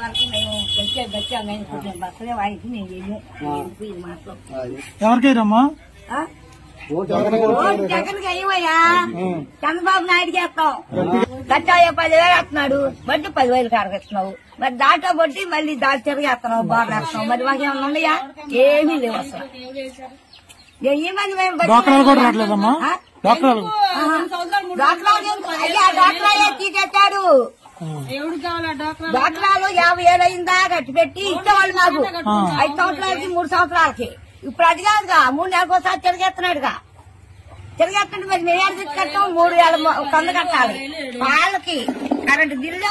వరకు మేము గచ్చాం కానీ కొంచెం బస్సులే వాయించి నేను వెళ్ళి మాటలు ఎవరికైరమ్మా జగన్ అయ్యమయ్యా చంద్రబాబు నాయుడు చేస్తాం గచ్చాయ 10,000 వేస్తున్నాడు బట్టి 10,000 కారకిస్తున్నావు మరి దాంట్లో బట్టి మళ్ళీ దాడి తిరిగేస్తున్నావు బాగా వేస్తున్నావు మరి మాకేమన్నా ఉన్నాయా ఏమీ లేవు అసలు ఏమని మేము డాక్టర్లు కూడా రావట్లేదమ్మా డాక్టర్లు డాక్టర్లే తీసేస్తాడు డాక్టర్లు 50,000 అయిందా గట్టి పెట్టి ఇచ్చేవాళ్ళు మాకు 5 సంవత్సరాలకి 3 సంవత్సరాలకి ఇప్పుడు అది కాదుగా 3 నెలలకు ఒకసారి తిరిగేస్తున్నాడుగా తిరిగేస్తుంటే మరి మేము తీసుకెళ్తాం 3,000 కొంద కట్టాలి వాళ్ళకి కరెంటు బిల్లు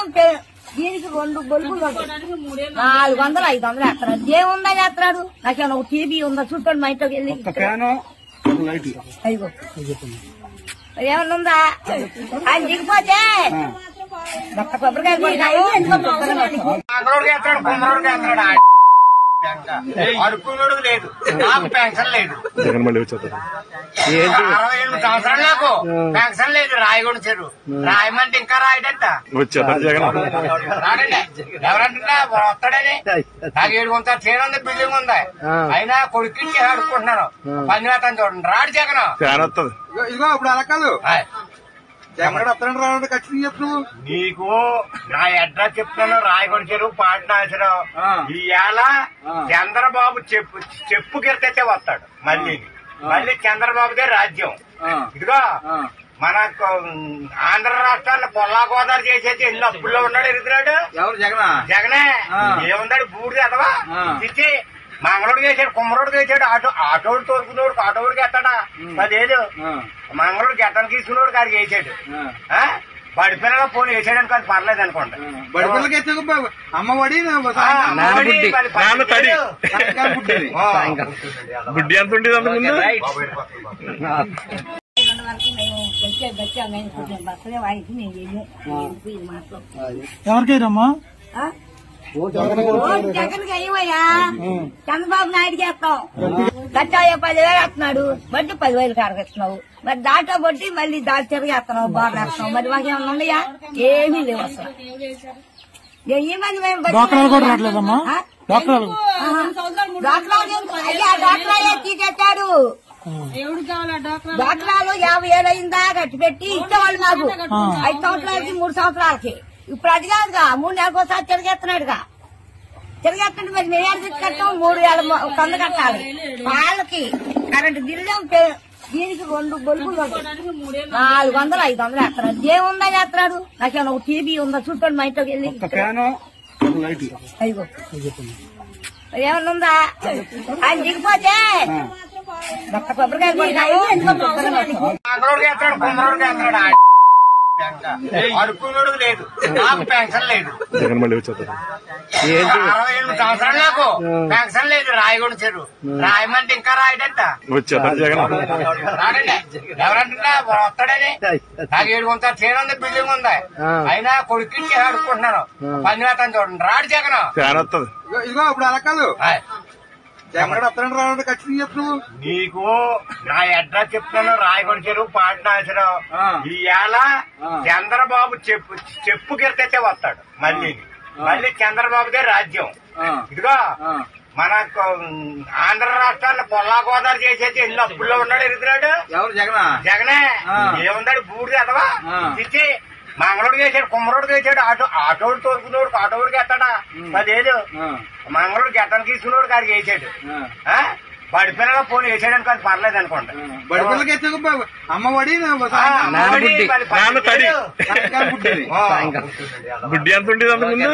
దీనికి 2 బొలుగులు 400 500 వేస్తున్నాడు ఏముందా చేస్తున్నాడు నాకేమన్నా ఒక టీవీ ఉందా చూసుకోండి మా ఇంట్లోకి వెళ్ళి అయ్యో ఏమన్నా ఉందా ఆయన దిగిపోతే ఒక్క కొబ్బరికాయ అడుక్కున్నాడు లేదు నాకు పెన్షన్ లేదు 68 సంవత్సరాలు నాకు పెన్షన్ లేదు రాయగొండ చెరువు రాయమంటే ఇంకా రాయడంట రాడండి ఎవరంటున్నా వస్తాడని నాకు 7 ట్రైన్ ఉంది బిల్డింగ్ ఉంది అయినా కొడుకు అడుక్కుంటున్నాను పని వేస్తాను చూడండి రాడు జగన్ ఇదిగో ఇప్పుడు అలా కాదు జగన్ వస్తాడు రావడం ఖచ్చితంగా చెప్పు నీకు నా అడ్రస్ చెప్తున్నాను రాయగొండ చెరువు పాటనాశనం ఈవేళ చంద్రబాబు చెప్పు గిరితే వస్తాడు మళ్ళీ చంద్రబాబుదే రాజ్యం ఇదిగో మన ఆంధ్ర రాష్ట్రాన్ని పొల్లా గోదావరి చేసేది ఎన్ని అప్పుల్లో ఉన్నాడు ఎరుగుతున్నాడు ఎవరు జగనే ఏముందాడు బూడిది అదవా ఇచ్చి మంగళూరు చేసాడు కుమ్మరోడు చేసాడు ఆటోడు తోలుకునేవాడు ఆటోడికి ఎత్తాడా 10,000 మంగళూరు గెట్టను తీసుకునేవాడు గారికి వేసాడు బడిపిల్లగా ఫోన్ వేసాడని అది పర్లేదు అనుకోండి బడిపిల్లకి అమ్మఒడి బుడ్డి ఎంత ఉండేది అంతకుముందు వరకు మేము గచ్చాం కానీ కొంచెం బస్సులే వాయించి నేను వెళ్ళి మాటలు ఎవరికైరమ్మా జగన్ అయ్యమయ్యా చంద్రబాబు నాయుడు చేస్తాం గచ్చాయ 10,000 వేస్తున్నాడు బట్టి 10,000 కారకిస్తున్నావు మరి దాంట్లో బట్టి మళ్ళీ దాడి తిరిగేస్తున్నావు బాగా వేస్తున్నావు మరి మాకేమన్నా ఉన్నాయా ఏమీ లేవు అసలు ఏమని మేము డాక్టర్లు కూడా రావట్లేదమ్మా డాక్టర్లు డాక్టర్లే తీసేస్తాడు డాక్టర్లు 50,000 అయిందా గట్టి పెట్టి ఇచ్చేవాళ్ళు మాకు 5 సంవత్సరాలకి 3 సంవత్సరాలకి ఇప్పుడు అది కాదుగా 3 నెలలకు ఒకసారి తిరిగేస్తున్నాడుగా తిరిగేస్తుంటే మరి మేము తీసుకెళ్తాం 3,000 కొంద కట్టాలి వాళ్ళకి కరెంటు బిల్లు దీనికి 2 బొలుగులు 400 500 వేస్తున్నాడు ఏముందా చేస్తున్నాడు నాకేమన్నా ఒక టీవీ ఉందా చూసుకోండి మా ఇంట్లోకి వెళ్ళి అయ్యో ఏమన్నా ఉందా ఆయన దిగిపోతే ఒక్క కొబ్బరికాయ అడుక్కున్నాడు లేదు నాకు పెన్షన్ లేదు 68 సంవత్సరాలు నాకు పెన్షన్ లేదు రాయగొండ చెరువు రాయమంటే ఇంకా రాయడంట రాడండి ఎవరంటున్నా వస్తాడని నాకు 7 ట్రైన్ ఉంది బిల్డింగ్ ఉంది అయినా కొడుకు అడుక్కుంటున్నాను పని వేస్తాను చూడండి రాడు జగన్ ఇదిగో ఇప్పుడు అలా కాదు జగన్ వస్తాడు రావడం ఖచ్చితంగా చెప్పు నీకు నా అడ్రస్ చెప్తున్నాను రాయగొండ చెరువు పాటనాశనం ఈవేళ చంద్రబాబు చెప్పు గిరితే వస్తాడు మళ్ళీ చంద్రబాబుదే రాజ్యం ఇదిగో మన ఆంధ్ర రాష్ట్రాన్ని పొల్లా గోదావరి చేసేది ఎన్ని అప్పుల్లో ఉన్నాడు ఎరుగుతున్నాడు ఎవరు జగనే ఏముందాడు బూడిది అదవా ఇచ్చి మంగళూరు చేసాడు కుమ్మరోడు చేసాడు ఆటోడు తోలుకునేవాడు ఆటోడికి ఎత్తాడా 10,000 మంగళూరు గెట్టను తీసుకునేవాడు గారికి వేసాడు బడిపిల్లగా ఫోన్ వేసాడని అది పర్లేదు అనుకోండి బడిపిల్లకి అమ్మఒడి బుడ్డి ఎంత ఉండేది అంతకుముందు